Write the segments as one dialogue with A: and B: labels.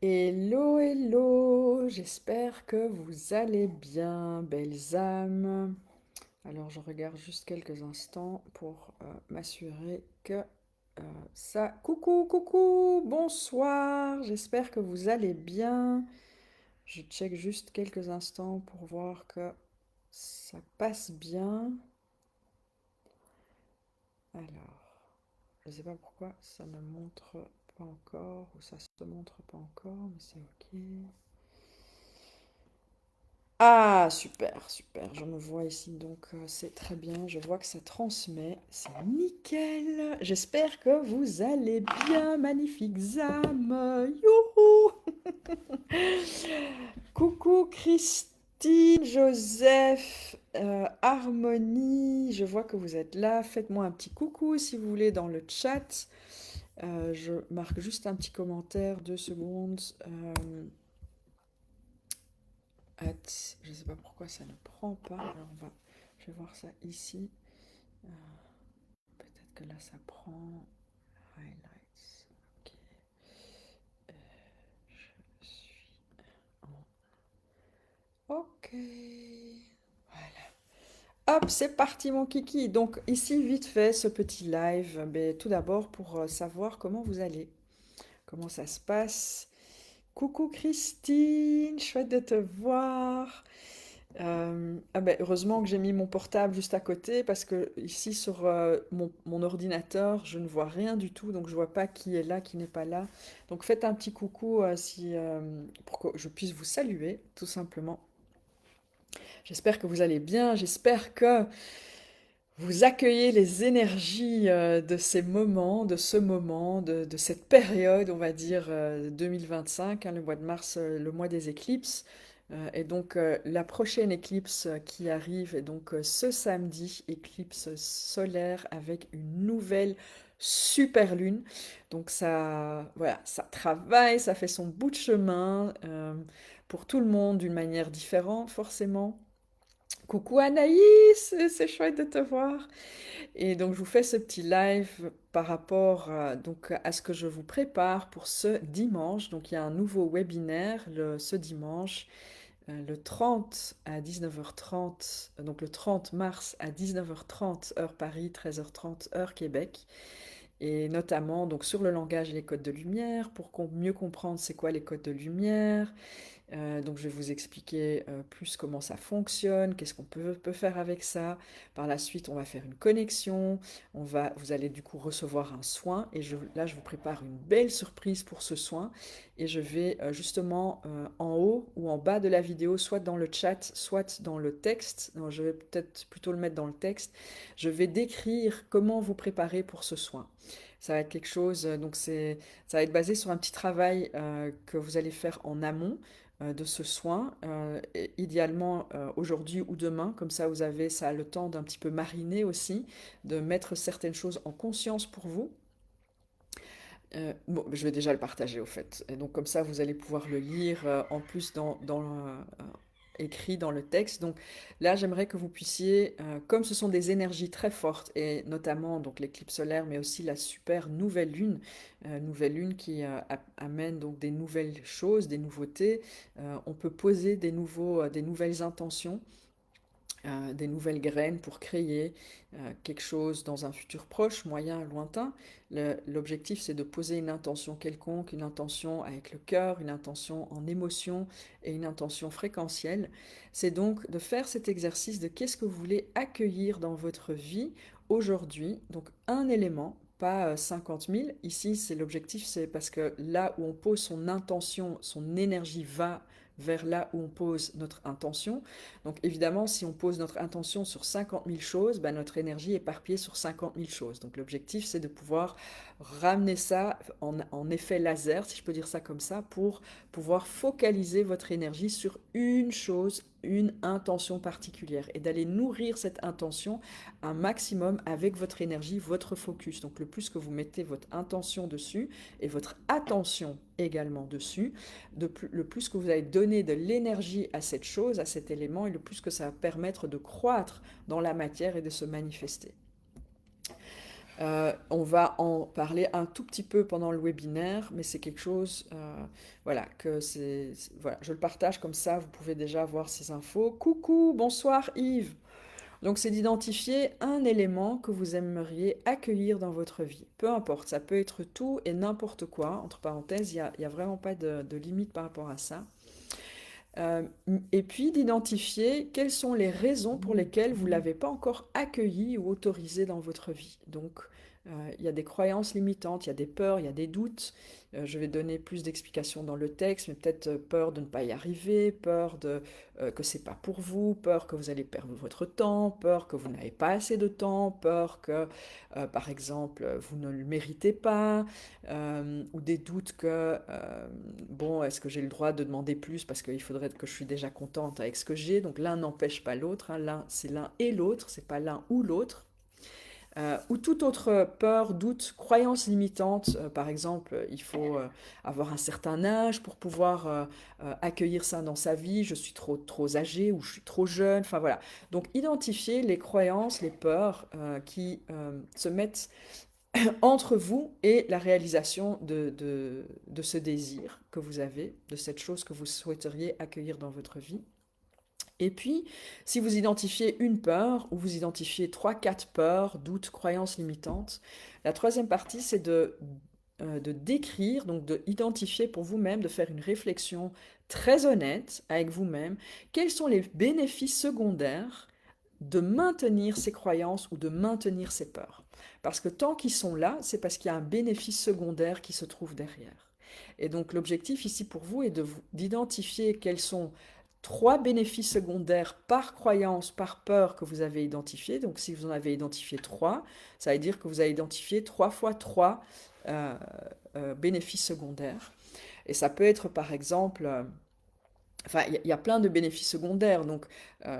A: Hello, hello, j'espère que vous allez bien, belles âmes. Alors, je regarde juste quelques instants pour m'assurer que ça... Coucou, coucou, bonsoir, j'espère que vous allez bien. Je check juste quelques instants pour voir que ça passe bien. Alors, je ne sais pas pourquoi ça ne montre pas encore, ou ça se montre pas encore, mais c'est ok. Ah, super, super. Je me vois ici, donc c'est très bien. Je vois que ça transmet. C'est nickel. J'espère que vous allez bien, magnifiques âmes. Youhou! Coucou Christine, Joseph, Harmonie. Je vois que vous êtes là. Faites-moi un petit coucou si vous voulez dans le chat. Je marque juste un petit commentaire, 2 secondes. Je ne sais pas pourquoi ça ne prend pas. Alors je vais voir ça ici. Euh, Peut-être que là ça prend. Highlights. Ok. Je suis Ok. Voilà. Hop, c'est parti mon kiki. Donc ici vite fait ce petit live. Mais tout d'abord pour savoir comment vous allez. Comment ça se passe. Coucou Christine, chouette de te voir. Ah ben, heureusement que j'ai mis mon portable juste à côté parce que ici sur mon ordinateur, je ne vois rien du tout, donc je vois pas qui est là, qui n'est pas là. Donc faites un petit coucou pour que je puisse vous saluer, tout simplement. J'espère que vous allez bien, j'espère que vous accueillez les énergies de ces moments, de ce moment, de cette période, on va dire 2025, hein, le mois de mars, le mois des éclipses. Et donc la prochaine éclipse qui arrive est donc ce samedi, éclipse solaire avec une nouvelle super lune. Donc ça, voilà, ça travaille, ça fait son bout de chemin pour tout le monde d'une manière différente forcément. Coucou Anaïs, c'est chouette de te voir. Et donc, je vous fais ce petit live par rapport donc, à ce que je vous prépare pour ce dimanche. Donc, il y a un nouveau webinaire ce dimanche, le 30 à 19h30, donc le 30 mars à 19h30 heure Paris, 13h30 heure Québec. Et notamment donc, sur le langage et les codes de lumière, pour mieux comprendre c'est quoi les codes de lumière, donc je vais vous expliquer plus comment ça fonctionne, qu'est-ce qu'on peut faire avec ça. Par la suite, on va faire une connexion, vous allez du coup recevoir un soin et là je vous prépare une belle surprise pour ce soin et je vais justement en haut ou en bas de la vidéo, soit dans le chat, soit dans le texte, non, je vais peut-être plutôt le mettre dans le texte, je vais décrire comment vous préparer pour ce soin. Ça va être quelque chose, ça va être basé sur un petit travail que vous allez faire en amont de ce soin, idéalement aujourd'hui ou demain, comme ça ça a le temps d'un petit peu mariner aussi, de mettre certaines choses en conscience pour vous. Bon, je vais déjà le partager au fait. Et donc comme ça, vous allez pouvoir le lire en plus écrit dans le texte. Donc là, j'aimerais que vous puissiez, comme ce sont des énergies très fortes, et notamment donc l'éclipse solaire, mais aussi la super nouvelle lune qui amène donc des nouvelles choses, des nouveautés. On peut poser des nouvelles intentions des nouvelles graines pour créer quelque chose dans un futur proche, moyen, lointain. L'objectif, c'est de poser une intention quelconque, une intention avec le cœur, une intention en émotion et une intention fréquentielle. C'est donc de faire cet exercice de qu'est-ce que vous voulez accueillir dans votre vie aujourd'hui. Donc un élément, pas 50 000. Ici, c'est l'objectif, c'est parce que là où on pose son intention, son énergie va vers là où on pose notre intention. Donc évidemment, si on pose notre intention sur 50 000 choses, ben, notre énergie est éparpillée sur 50 000 choses. Donc l'objectif, c'est de pouvoir ramener ça en effet laser, si je peux dire ça comme ça, pour pouvoir focaliser votre énergie sur une chose, une intention particulière, et d'aller nourrir cette intention un maximum avec votre énergie, votre focus. Donc le plus que vous mettez votre intention dessus et votre attention également dessus, le plus que vous allez donner de l'énergie à cette chose, à cet élément, et le plus que ça va permettre de croître dans la matière et de se manifester. On va en parler un tout petit peu pendant le webinaire, mais c'est quelque chose, voilà, voilà, je le partage comme ça, vous pouvez déjà avoir ces infos. Coucou, bonsoir Yves. Donc c'est d'identifier un élément que vous aimeriez accueillir dans votre vie. Peu importe, ça peut être tout et n'importe quoi. Entre parenthèses, il y a vraiment pas de limite par rapport à ça. Euh, et puis d'identifier quelles sont les raisons pour lesquelles vous ne l'avez pas encore accueilli ou autorisé dans votre vie. Donc, il y a des croyances limitantes, il y a des peurs, il y a des doutes. Je vais donner plus d'explications dans le texte, mais peut-être peur de ne pas y arriver, peur que c'est pas pour vous, peur que vous allez perdre votre temps, peur que vous n'avez pas assez de temps, peur que, par exemple, vous ne le méritez pas, ou des doutes que, bon, est-ce que j'ai le droit de demander plus parce qu'il faudrait que je suis déjà contente avec ce que j'ai. Donc l'un n'empêche pas l'autre, hein. L'un, c'est l'un et l'autre, c'est pas l'un ou l'autre. Ou toute autre peur, doute, croyance limitante. Par exemple, il faut avoir un certain âge pour pouvoir accueillir ça dans sa vie. Je suis trop âgé ou je suis trop jeune. Enfin voilà. Donc identifier les croyances, les peurs qui se mettent entre vous et la réalisation de ce désir que vous avez, de cette chose que vous souhaiteriez accueillir dans votre vie. Et puis, si vous identifiez une peur ou vous identifiez trois, quatre peurs, doutes, croyances limitantes, la troisième partie, c'est de décrire, donc de identifier pour vous-même, de faire une réflexion très honnête avec vous-même, quels sont les bénéfices secondaires de maintenir ces croyances ou de maintenir ces peurs. Parce que tant qu'ils sont là, c'est parce qu'il y a un bénéfice secondaire qui se trouve derrière. Et donc l'objectif ici pour vous est d'identifier quels sont trois bénéfices secondaires par croyance, par peur que vous avez identifiés. Donc si vous en avez identifié trois, ça veut dire que vous avez identifié trois fois trois euh, bénéfices secondaires. Et ça peut être par exemple enfin, il y a plein de bénéfices secondaires. Donc,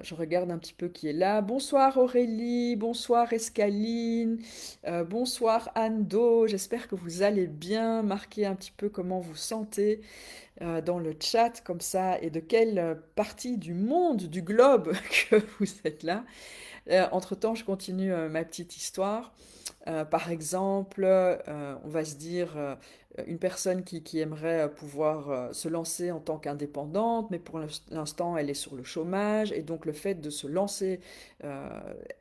A: je regarde un petit peu qui est là. Bonsoir Aurélie, bonsoir Escaline, bonsoir Ando. J'espère que vous allez bien. Marquez un petit peu comment vous sentez dans le chat comme ça et de quelle partie du monde, du globe que vous êtes là. Entre-temps, je continue ma petite histoire. Par exemple, on va se dire une personne qui aimerait pouvoir se lancer en tant qu'indépendante, mais pour l'instant, elle est sur le chômage, et donc le fait de se lancer, euh,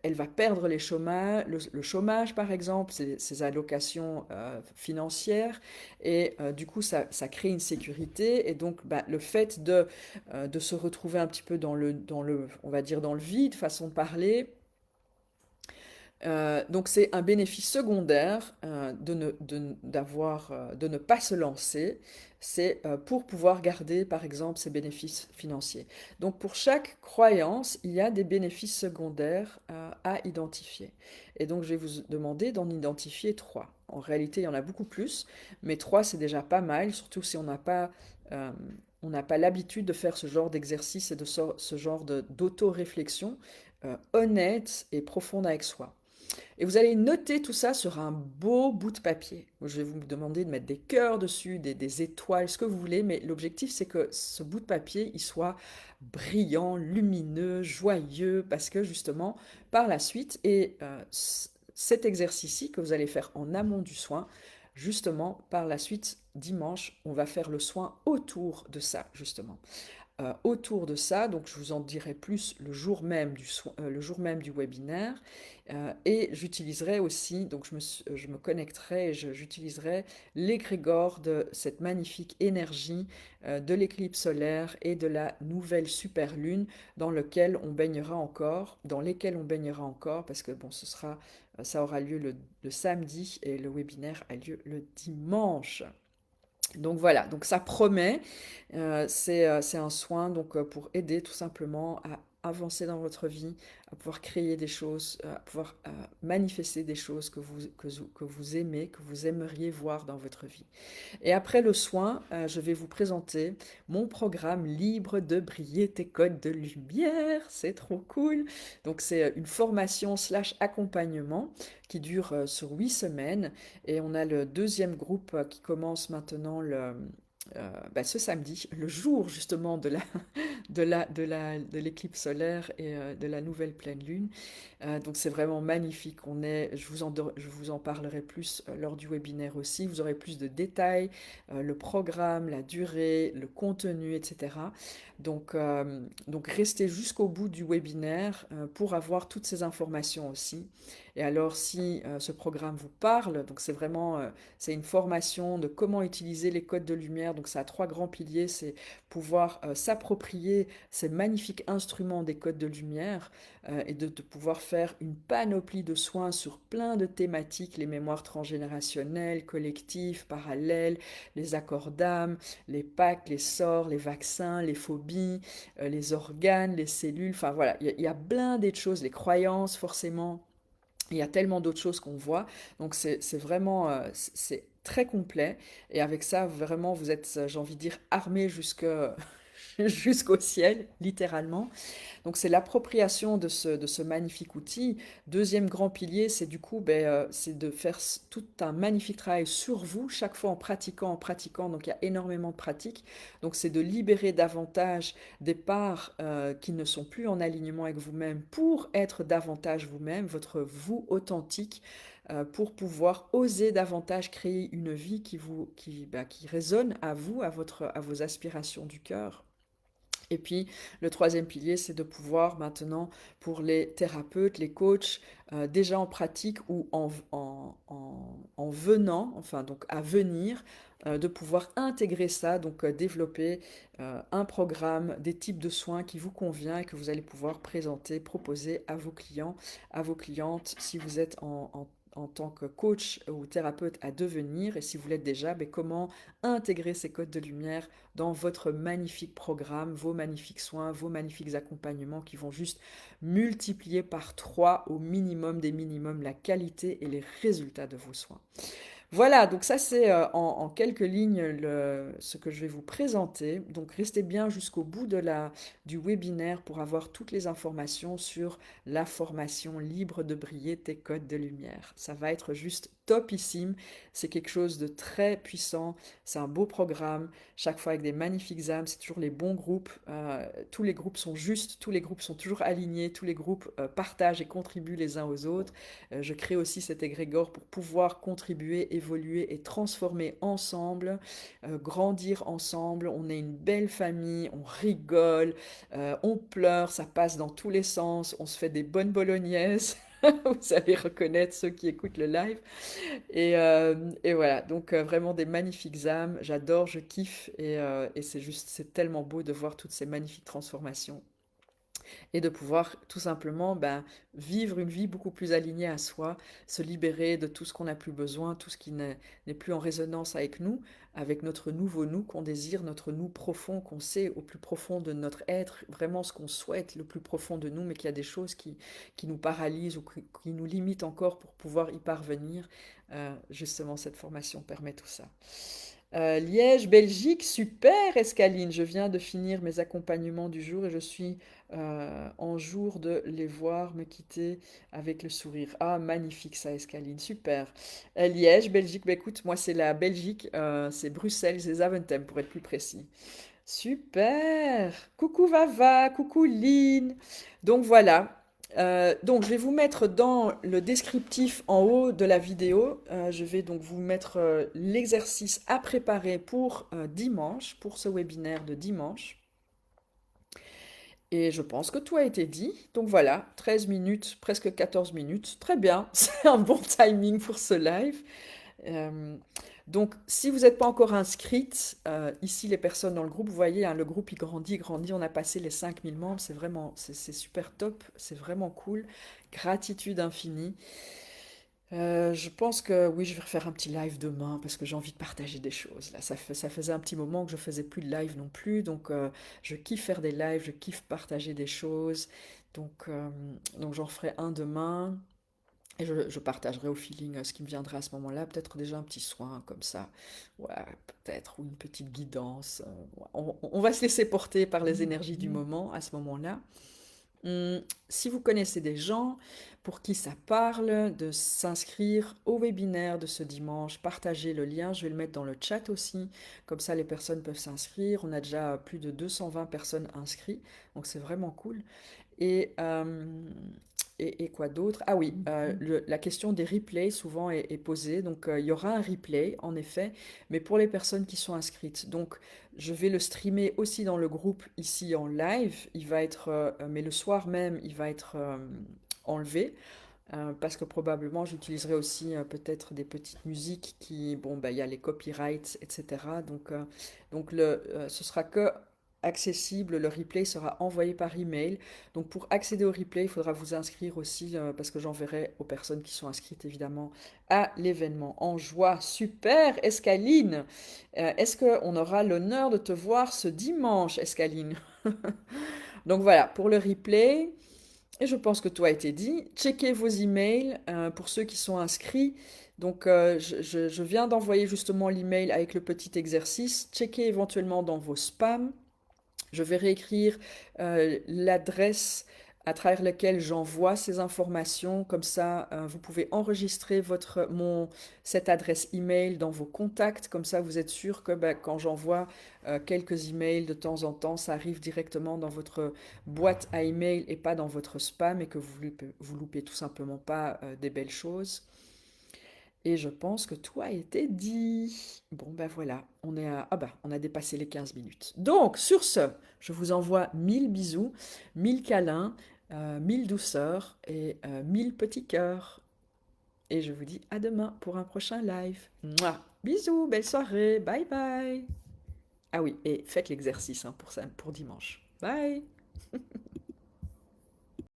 A: elle va perdre le chômage, par exemple, ses allocations financières, et du coup, ça crée une sécurité, et donc bah, le fait de se retrouver un petit peu on va dire dans le vide, façon de parler, donc c'est un bénéfice secondaire de ne pas se lancer, c'est pour pouvoir garder par exemple ses bénéfices financiers. Donc pour chaque croyance, il y a des bénéfices secondaires à identifier. Et donc je vais vous demander d'en identifier trois. En réalité, il y en a beaucoup plus, mais trois c'est déjà pas mal, surtout si euh, on n'a pas l'habitude de faire ce genre d'exercice et de ce genre d'auto-réflexion honnête et profonde avec soi. Et vous allez noter tout ça sur un beau bout de papier. Je vais vous demander de mettre des cœurs dessus, des étoiles, ce que vous voulez, mais l'objectif c'est que ce bout de papier, il soit brillant, lumineux, joyeux, parce que justement, par la suite, et cet exercice-ci que vous allez faire en amont du soin, justement, par la suite, dimanche, on va faire le soin autour de ça, justement autour de ça. Donc, je vous en dirai plus le jour même du webinaire. Et j'utiliserai aussi, donc je me connecterai et j'utiliserai l'égrégore de cette magnifique énergie de l'éclipse solaire et de la nouvelle super lune dans lesquelles on baignera encore, parce que bon, ça aura lieu le samedi et le webinaire a lieu le dimanche. Donc voilà, donc ça promet, c'est un soin donc, pour aider tout simplement à avancer dans votre vie, à pouvoir créer des choses, à pouvoir manifester des choses que vous aimez, que vous aimeriez voir dans votre vie. Et après le soin, je vais vous présenter mon programme libre de briller tes codes de lumière. C'est trop cool. Donc c'est une formation slash accompagnement qui dure sur 8 semaines. Et on a le deuxième groupe qui commence maintenant ce samedi, le jour justement de l'éclipse solaire et de la nouvelle pleine lune. Donc c'est vraiment magnifique. Je vous en parlerai plus lors du webinaire aussi. Vous aurez plus de détails, le programme, la durée, le contenu, etc. Donc restez jusqu'au bout du webinaire pour avoir toutes ces informations aussi. Et alors si ce programme vous parle, donc c'est une formation de comment utiliser les codes de lumière. Donc ça a trois grands piliers, c'est pouvoir s'approprier ces magnifiques instruments des codes de lumière et de pouvoir faire une panoplie de soins sur plein de thématiques, les mémoires transgénérationnelles, collectives, parallèles, les accords d'âme, les pactes, les sorts, les vaccins, les phobies, les organes, les cellules, enfin voilà, il y a blindé de choses, les croyances forcément. Il y a tellement d'autres choses qu'on voit, donc c'est vraiment c'est très complet. Et avec ça, vraiment, vous êtes, j'ai envie de dire, armé jusqu'au ciel, littéralement. Donc c'est l'appropriation de ce magnifique outil. Deuxième grand pilier, c'est du coup, c'est de faire tout un magnifique travail sur vous, chaque fois en pratiquant. Donc il y a énormément de pratiques. Donc c'est de libérer davantage des parts qui ne sont plus en alignement avec vous-même pour être davantage vous-même, votre vous authentique. Pour pouvoir oser davantage créer une vie qui résonne à vous, à vos aspirations du cœur. Et puis, le troisième pilier, c'est de pouvoir maintenant, pour les thérapeutes, les coachs, déjà en pratique ou en venant, enfin donc à venir, de pouvoir intégrer ça, donc développer un programme, des types de soins qui vous convient et que vous allez pouvoir présenter, proposer à vos clients, à vos clientes, si vous êtes en tant que coach ou thérapeute à devenir, et si vous l'êtes déjà, comment intégrer ces codes de lumière dans votre magnifique programme, vos magnifiques soins, vos magnifiques accompagnements qui vont juste multiplier par 3 au minimum des minimums la qualité et les résultats de vos soins. Voilà, donc ça c'est en quelques lignes ce que je vais vous présenter. Donc restez bien jusqu'au bout du webinaire pour avoir toutes les informations sur la formation libre de briller tes codes de lumière. Ça va être juste topissime, c'est quelque chose de très puissant, c'est un beau programme, chaque fois avec des magnifiques âmes, c'est toujours les bons groupes, tous les groupes sont justes, tous les groupes sont toujours alignés, tous les groupes partagent et contribuent les uns aux autres. Je crée aussi cet égrégore pour pouvoir contribuer, évoluer et transformer ensemble, grandir ensemble. On est une belle famille, on rigole, on pleure, ça passe dans tous les sens, on se fait des bonnes bolognaises. Vous allez reconnaître ceux qui écoutent le live. Et voilà, donc vraiment des magnifiques âmes. J'adore, je kiffe et c'est tellement beau de voir toutes ces magnifiques transformations et de pouvoir tout simplement vivre une vie beaucoup plus alignée à soi, se libérer de tout ce qu'on n'a plus besoin, tout ce qui n'est plus en résonance avec nous, avec notre nouveau nous qu'on désire, notre nous profond qu'on sait au plus profond de notre être, vraiment ce qu'on souhaite le plus profond de nous, mais qu'il y a des choses qui nous paralysent ou qui nous limitent encore pour pouvoir y parvenir. Justement, cette formation permet tout ça. Liège, Belgique, super Escaline. Je viens de finir mes accompagnements du jour et je suis en jour de les voir me quitter avec le sourire. Ah, magnifique ça, Escaline, super. Liège, Belgique, écoute, moi c'est la Belgique, c'est Bruxelles, c'est Zaventem pour être plus précis. Super! Coucou Vava, coucou Lynn. Donc voilà. Donc je vais vous mettre dans le descriptif en haut de la vidéo. Je vais donc vous mettre l'exercice à préparer pour dimanche, pour ce webinaire de dimanche. Et je pense que tout a été dit. Donc voilà, 13 minutes, presque 14 minutes. Très bien, c'est un bon timing pour ce live. Euh, donc, si vous n'êtes pas encore inscrite, ici les personnes dans le groupe, vous voyez, hein, le groupe il grandit, on a passé les 5000 membres, c'est super top, c'est vraiment cool, gratitude infinie. Je pense que oui, je vais refaire un petit live demain parce que j'ai envie de partager des choses. Là, ça faisait un petit moment que je faisais plus de live non plus, donc je kiffe faire des lives, je kiffe partager des choses, donc, euh, donc j'en ferai un demain. Et je partagerai au feeling ce qui me viendra à ce moment-là. Peut-être déjà un petit soin comme ça. Ouais, peut-être. Ou une petite guidance. Ouais. On va se laisser porter par les énergies du moment à ce moment-là. Si vous connaissez des gens pour qui ça parle de s'inscrire au webinaire de ce dimanche, partagez le lien, je vais le mettre dans le chat aussi, comme ça les personnes peuvent s'inscrire. On a déjà plus de 220 personnes inscrites, donc c'est vraiment cool. Et, et quoi d'autre? Ah oui, la question des replays souvent est posée. Donc il y aura un replay, en effet, mais pour les personnes qui sont inscrites. Donc je vais le streamer aussi dans le groupe ici en live. Il va être, mais le soir même, il va être enlevé. Parce que probablement j'utiliserai aussi peut-être des petites musiques qui, bon, bah, il y a les copyrights, etc. Donc ce sera que accessible, le replay sera envoyé par email. Donc pour accéder au replay, il faudra vous inscrire aussi, parce que j'enverrai aux personnes qui sont inscrites évidemment à l'événement. En joie, super, Escaline! Est-ce qu'on aura l'honneur de te voir ce dimanche, Escaline? Donc voilà, pour le replay. Et je pense que tout a été dit. Checkez vos emails pour ceux qui sont inscrits. Donc, je viens d'envoyer justement l'email avec le petit exercice. Checkez éventuellement dans vos spams. Je vais réécrire l'adresse à travers laquelle j'envoie ces informations. Comme ça, vous pouvez enregistrer cette adresse email dans vos contacts. Comme ça, vous êtes sûr que bah, quand j'envoie quelques emails de temps en temps, ça arrive directement dans votre boîte à email et pas dans votre spam et que vous loupez tout simplement pas des belles choses. Et je pense que tout a été dit. Bon, ben voilà, on a dépassé les 15 minutes. Donc, sur ce, je vous envoie 1000 bisous, 1000 câlins, 1000 douceurs et 1000 petits cœurs. Et je vous dis à demain pour un prochain live. Mouah. Bisous, belle soirée, bye bye. Ah oui, et faites l'exercice hein, pour ça, pour dimanche. Bye.